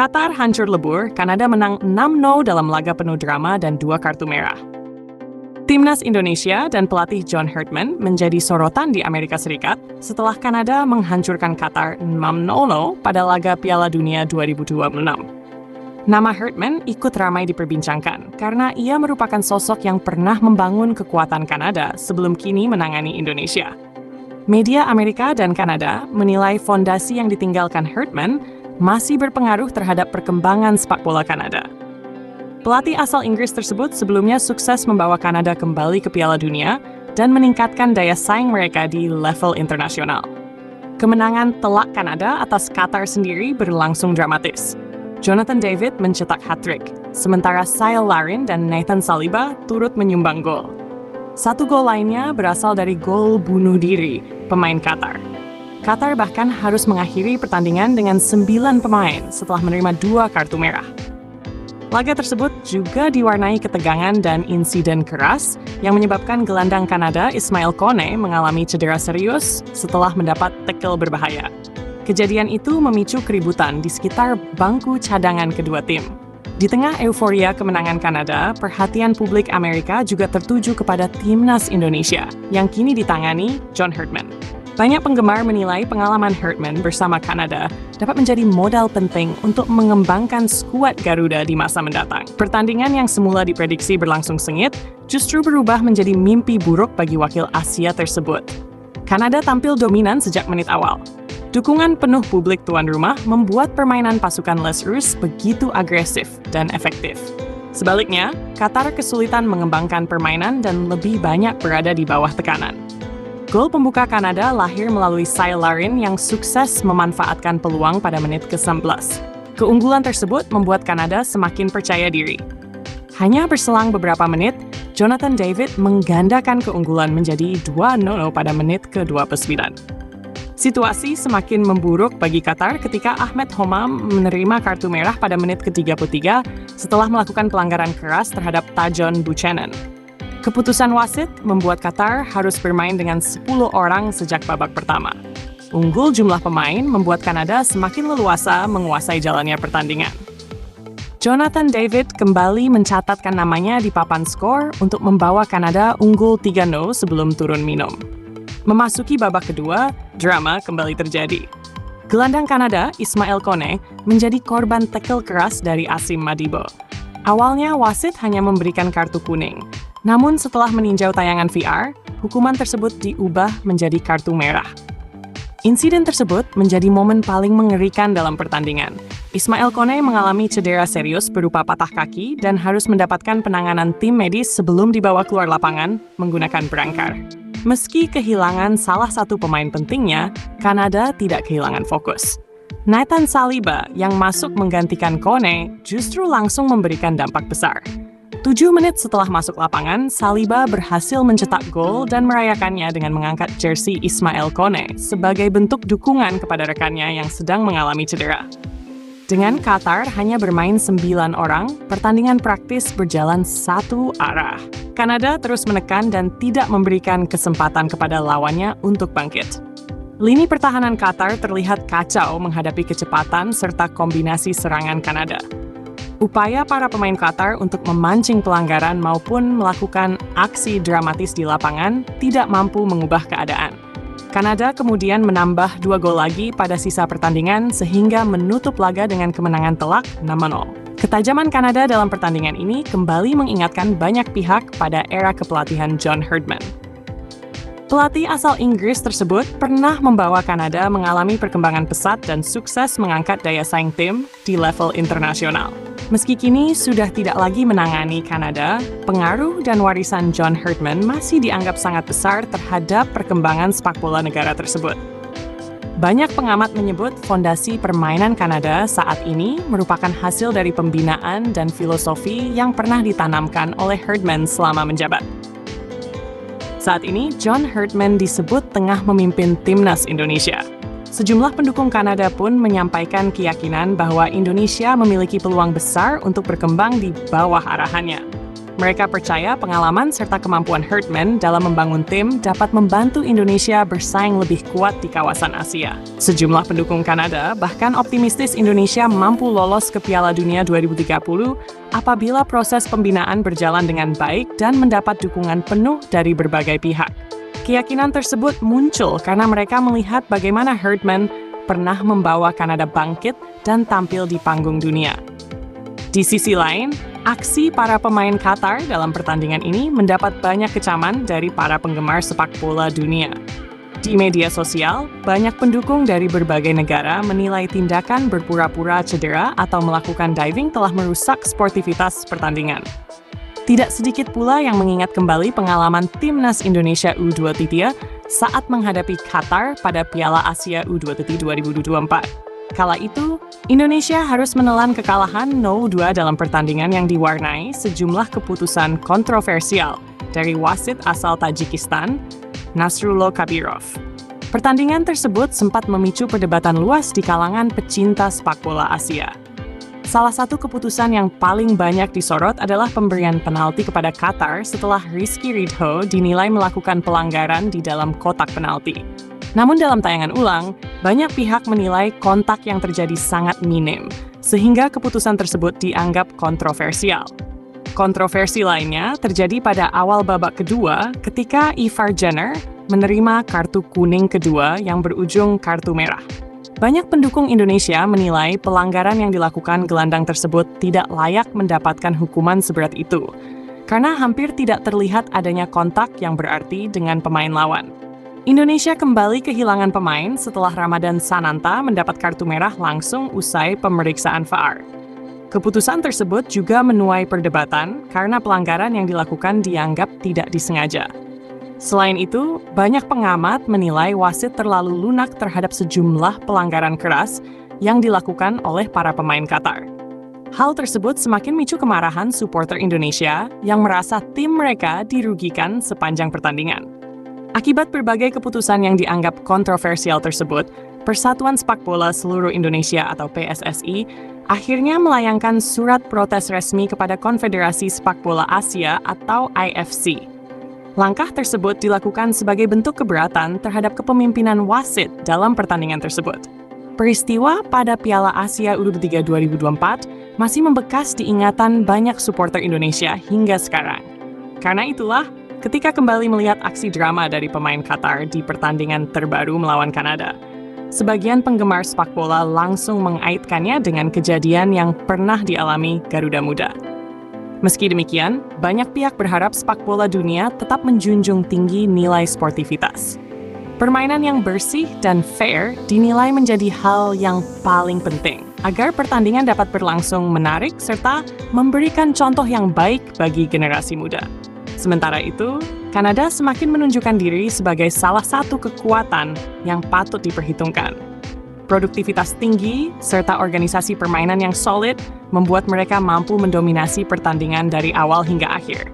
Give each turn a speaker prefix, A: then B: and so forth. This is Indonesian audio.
A: Qatar hancur lebur, Kanada menang 6-0 dalam laga penuh drama dan 2 kartu merah. Timnas Indonesia dan pelatih John Herdman menjadi sorotan di Amerika Serikat setelah Kanada menghancurkan Qatar 6-0 pada laga Piala Dunia 2026. Nama Herdman ikut ramai diperbincangkan karena ia merupakan sosok yang pernah membangun kekuatan Kanada sebelum kini menangani Indonesia. Media Amerika dan Kanada menilai fondasi yang ditinggalkan Herdman masih berpengaruh terhadap perkembangan sepak bola Kanada. Pelatih asal Inggris tersebut sebelumnya sukses membawa Kanada kembali ke Piala Dunia dan meningkatkan daya saing mereka di level internasional. Kemenangan telak Kanada atas Qatar sendiri berlangsung dramatis. Jonathan David mencetak hat-trick, sementara Kyle Larin dan Nathan Saliba turut menyumbang gol. 1 gol lainnya berasal dari gol bunuh diri pemain Qatar. Qatar bahkan harus mengakhiri pertandingan dengan 9 pemain setelah menerima 2 kartu merah. Laga tersebut juga diwarnai ketegangan dan insiden keras yang menyebabkan gelandang Kanada Ismail Kone mengalami cedera serius setelah mendapat tackle berbahaya. Kejadian itu memicu keributan di sekitar bangku cadangan kedua tim. Di tengah euforia kemenangan Kanada, perhatian publik Amerika juga tertuju kepada Timnas Indonesia yang kini ditangani John Herdman. Banyak penggemar menilai pengalaman Herdman bersama Kanada dapat menjadi modal penting untuk mengembangkan skuad Garuda di masa mendatang. Pertandingan yang semula diprediksi berlangsung sengit justru berubah menjadi mimpi buruk bagi wakil Asia tersebut. Kanada tampil dominan sejak menit awal. Dukungan penuh publik tuan rumah membuat permainan pasukan Les Russes begitu agresif dan efektif. Sebaliknya, Qatar kesulitan mengembangkan permainan dan lebih banyak berada di bawah tekanan. Gol pembuka Kanada lahir melalui Kyle Larin yang sukses memanfaatkan peluang pada menit ke-19. Keunggulan tersebut membuat Kanada semakin percaya diri. Hanya berselang beberapa menit, Jonathan David menggandakan keunggulan menjadi 2-0 pada menit ke-29. Situasi semakin memburuk bagi Qatar ketika Ahmed Homam menerima kartu merah pada menit ke-33 setelah melakukan pelanggaran keras terhadap Tajon Buchanan. Keputusan wasit membuat Qatar harus bermain dengan 10 orang sejak babak pertama. Unggul jumlah pemain membuat Kanada semakin leluasa menguasai jalannya pertandingan. Jonathan David kembali mencatatkan namanya di papan skor untuk membawa Kanada unggul 3-0 sebelum turun minum. Memasuki babak kedua, drama kembali terjadi. Gelandang Kanada, Ismail Kone, menjadi korban tackle keras dari Asim Madibo. Awalnya wasit hanya memberikan kartu kuning. Namun setelah meninjau tayangan VR, hukuman tersebut diubah menjadi kartu merah. Insiden tersebut menjadi momen paling mengerikan dalam pertandingan. Ismail Kone mengalami cedera serius berupa patah kaki dan harus mendapatkan penanganan tim medis sebelum dibawa keluar lapangan menggunakan berangkar. Meski kehilangan salah satu pemain pentingnya, Kanada tidak kehilangan fokus. Nathan Saliba yang masuk menggantikan Kone justru langsung memberikan dampak besar. 7 menit setelah masuk lapangan, Saliba berhasil mencetak gol dan merayakannya dengan mengangkat jersey Ismail Kone sebagai bentuk dukungan kepada rekannya yang sedang mengalami cedera. Dengan Qatar hanya bermain 9 orang, pertandingan praktis berjalan satu arah. Kanada terus menekan dan tidak memberikan kesempatan kepada lawannya untuk bangkit. Lini pertahanan Qatar terlihat kacau menghadapi kecepatan serta kombinasi serangan Kanada. Upaya para pemain Qatar untuk memancing pelanggaran maupun melakukan aksi dramatis di lapangan tidak mampu mengubah keadaan. Kanada kemudian menambah 2 gol lagi pada sisa pertandingan sehingga menutup laga dengan kemenangan telak 6-0. Ketajaman Kanada dalam pertandingan ini kembali mengingatkan banyak pihak pada era kepelatihan John Herdman. Pelatih asal Inggris tersebut pernah membawa Kanada mengalami perkembangan pesat dan sukses mengangkat daya saing tim di level internasional. Meski kini sudah tidak lagi menangani Kanada, pengaruh dan warisan John Herdman masih dianggap sangat besar terhadap perkembangan sepak bola negara tersebut. Banyak pengamat menyebut fondasi permainan Kanada saat ini merupakan hasil dari pembinaan dan filosofi yang pernah ditanamkan oleh Herdman selama menjabat. Saat ini, John Herdman disebut tengah memimpin Timnas Indonesia. Sejumlah pendukung Kanada pun menyampaikan keyakinan bahwa Indonesia memiliki peluang besar untuk berkembang di bawah arahannya. Mereka percaya pengalaman serta kemampuan Herdman dalam membangun tim dapat membantu Indonesia bersaing lebih kuat di kawasan Asia. Sejumlah pendukung Kanada bahkan optimistis Indonesia mampu lolos ke Piala Dunia 2030 apabila proses pembinaan berjalan dengan baik dan mendapat dukungan penuh dari berbagai pihak. Keyakinan tersebut muncul karena mereka melihat bagaimana Herdman pernah membawa Kanada bangkit dan tampil di panggung dunia. Di sisi lain, aksi para pemain Qatar dalam pertandingan ini mendapat banyak kecaman dari para penggemar sepak bola dunia. Di media sosial, banyak pendukung dari berbagai negara menilai tindakan berpura-pura cedera atau melakukan diving telah merusak sportivitas pertandingan. Tidak sedikit pula yang mengingat kembali pengalaman Timnas Indonesia U23 saat menghadapi Qatar pada Piala Asia U23 2024. Kala itu, Indonesia harus menelan kekalahan 0-2 dalam pertandingan yang diwarnai sejumlah keputusan kontroversial dari wasit asal Tajikistan, Nasrullah Kabirov. Pertandingan tersebut sempat memicu perdebatan luas di kalangan pecinta sepak bola Asia. Salah satu keputusan yang paling banyak disorot adalah pemberian penalti kepada Qatar setelah Rizky Ridho dinilai melakukan pelanggaran di dalam kotak penalti. Namun dalam tayangan ulang, banyak pihak menilai kontak yang terjadi sangat minim, sehingga keputusan tersebut dianggap kontroversial. Kontroversi lainnya terjadi pada awal babak kedua ketika Ivar Jenner menerima kartu kuning kedua yang berujung kartu merah. Banyak pendukung Indonesia menilai pelanggaran yang dilakukan gelandang tersebut tidak layak mendapatkan hukuman seberat itu, karena hampir tidak terlihat adanya kontak yang berarti dengan pemain lawan. Indonesia kembali kehilangan pemain setelah Ramadan Sananta mendapat kartu merah langsung usai pemeriksaan VAR. Keputusan tersebut juga menuai perdebatan karena pelanggaran yang dilakukan dianggap tidak disengaja. Selain itu, banyak pengamat menilai wasit terlalu lunak terhadap sejumlah pelanggaran keras yang dilakukan oleh para pemain Qatar. Hal tersebut semakin memicu kemarahan supporter Indonesia yang merasa tim mereka dirugikan sepanjang pertandingan. Akibat berbagai keputusan yang dianggap kontroversial tersebut, Persatuan Sepak Bola Seluruh Indonesia atau PSSI akhirnya melayangkan surat protes resmi kepada Konfederasi Sepak Bola Asia atau IFC. Langkah tersebut dilakukan sebagai bentuk keberatan terhadap kepemimpinan wasit dalam pertandingan tersebut. Peristiwa pada Piala Asia U23 2024 masih membekas di ingatan banyak supporter Indonesia hingga sekarang. Karena itulah, ketika kembali melihat aksi drama dari pemain Qatar di pertandingan terbaru melawan Kanada, sebagian penggemar sepak bola langsung mengaitkannya dengan kejadian yang pernah dialami Garuda Muda. Meski demikian, banyak pihak berharap sepak bola dunia tetap menjunjung tinggi nilai sportivitas. Permainan yang bersih dan fair dinilai menjadi hal yang paling penting agar pertandingan dapat berlangsung menarik serta memberikan contoh yang baik bagi generasi muda. Sementara itu, Kanada semakin menunjukkan diri sebagai salah satu kekuatan yang patut diperhitungkan. Produktivitas tinggi serta organisasi permainan yang solid membuat mereka mampu mendominasi pertandingan dari awal hingga akhir.